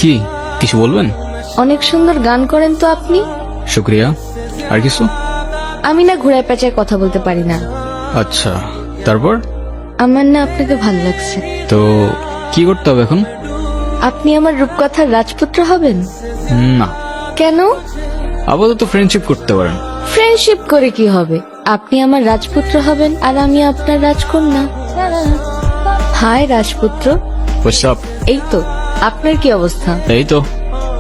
কি কিছু বলবেন? অনেক সুন্দর গান করেন তো আপনি। শুক্রিয়া। আর কিছু? আমি না ঘোড়ায় পেঁচায় কথা বলতে পারি না। আচ্ছা, তারপর? আমার না আপনাকে ভাল লাগছে। তো কি করতে হবে এখন? আপনি আমার রূপকথার রাজপুত্র হবেন। না, কেন? আপাতত ফ্রেন্ডশিপ করতে পারেন। ফ্রেন্ডশিপ করে কি হবে? আপনি আমার রাজপুত্র হবেন আর আমি আপনার রাজকন্যা। হাই রাজপুত্র। What's up? এই তো, আপনার কি অবস্থা? এই তো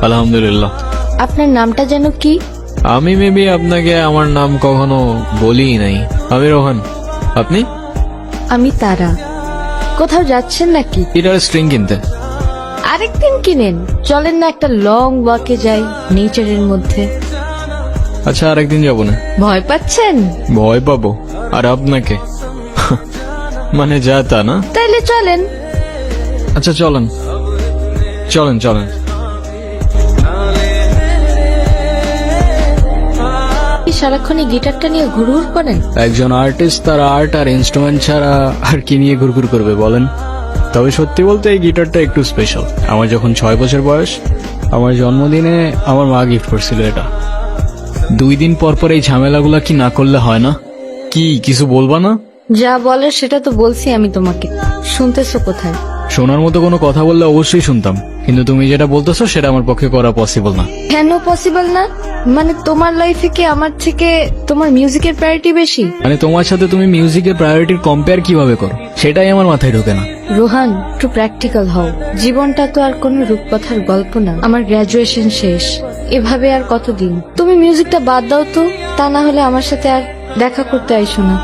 আলহামদুলিল্লাহ। আপনার নামটা যেন কি? আমি মেবি আপনাকে আমার নাম কখনো বলিই নাই। আমি রোহান। আপনি? আমি তারা। কোথাও যাচ্ছেন নাকি? গিটার স্ট্রিং কিনতে। আরেকদিন কিনেন। চলেন না একটা লং ওয়াকে যাই নেচারের মধ্যে। আচ্ছা, আরেকদিন যাবো না। ভয় পাচ্ছেন? ভয় পাবো? আর আপনাকে? মানে যা তা না। তাইলে চলেন। আচ্ছা চলেন চলেন চলেন। সারাক্ষণ এই গিটারটা নিয়ে ঘুরঘুর করেন? একজন আর্টিস্ট তার আর্ট আর ইনস্ট্রুমেন্ট ছাড়া আর কি নিয়ে ঘুরঘুর করবে বলেন? তবে সত্যি বলতে এই গিটারটা একটু স্পেশাল। আমার যখন 6 বছর বয়স, আমার জন্মদিনে আমার মা গিফট করছিল এটা। 2 দিন পর পর এই ঝামেলাগুলা কি না করলে হয় না? কি কিছু বলবা না? যা বলার সেটা তো বলছি আমি তোমাকে। শুনতেছো কোথায়? শোনার মতো কোনো কথা বললে অবশ্যই শুনতাম, কিন্তু তুমি যেটা বলতেছো সেটা আমার পক্ষে করা পসিবল না। কেন পসিবল না? মানে তোমার লাইফে কি আমার থেকে তোমার মিউজিকের প্রায়োরিটি বেশি? মানে তোমার সাথে তুমি মিউজিকের প্রায়োরিটির কম্পেয়ার কিভাবে করো সেটাই আমার মাথায় ঢোকে না। রোহান, একটু প্র্যাকটিক্যাল হও। জীবনটা তো আর কোনো রূপকথার গল্প না। আমার গ্রাজুয়েশন শেষ, এভাবে আর কতদিন? তুমি মিউজিকটা বাদ দাও তো, তা না হলে আমার সাথে আর দেখা করতে আইসো না।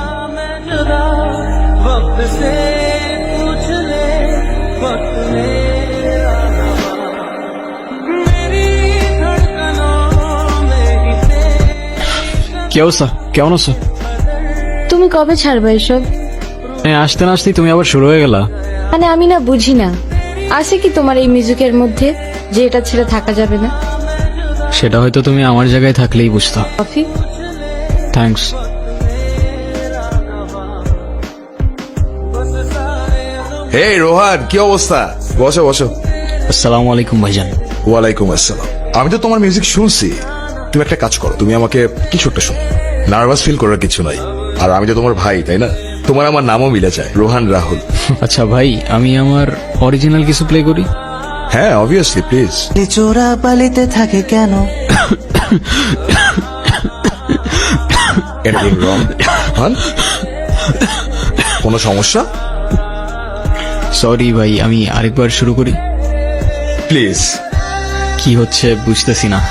কি অবস্থা? কেমন আছো? তুমি কবে ছাড়বে এসব? আসতে না আসতেই তুমি আবার শুরু হয়ে গেলা। মানে আমি না বুঝি না, আছে কি তোমার এই মিউজিকের মধ্যে যে এটা ছেড়ে থাকা যাবে না? সেটা হয়তো তুমি আমার জায়গায় থাকলেই বুঝতো। কফি? থ্যাঙ্কস। এই রোহান, কি অবস্থা? বসো বসো। আসসালামু আলাইকুম ভাইজান। ওয়ালাইকুম আসসালাম। আমি তো তোমার মিউজিক শুনছি। তুমি একটা কাজ করো, তুমি আমাকে কিছু একটা শোনো। নার্ভাস ফিল করার কিছু নাই। আর আমি তো তোমার ভাই, তাই না? তোমার আমার নামও মিলে যায়, রোহান রাহুল। আচ্ছা ভাই, আমি আমার অরিজিনাল কিছু প্লে করি। হ্যাঁ, অবভিয়াসলি, প্লিজ। চোরা পালিতে থাকে কেন? Anything wrong? কোনো সমস্যা? সরি ভাই, আমি আরেকবার শুরু করি। প্লিজ। কি হচ্ছে বুঝতেছি না।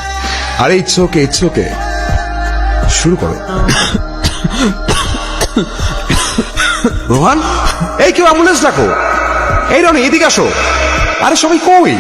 আরে ইটস ওকে, ইটস ওকে, শুরু করো। রোহান, এই কেউ অ্যাম্বুলেন্স ডাকো। এই রনি, এদিকে আসো। আরে সবাই কই?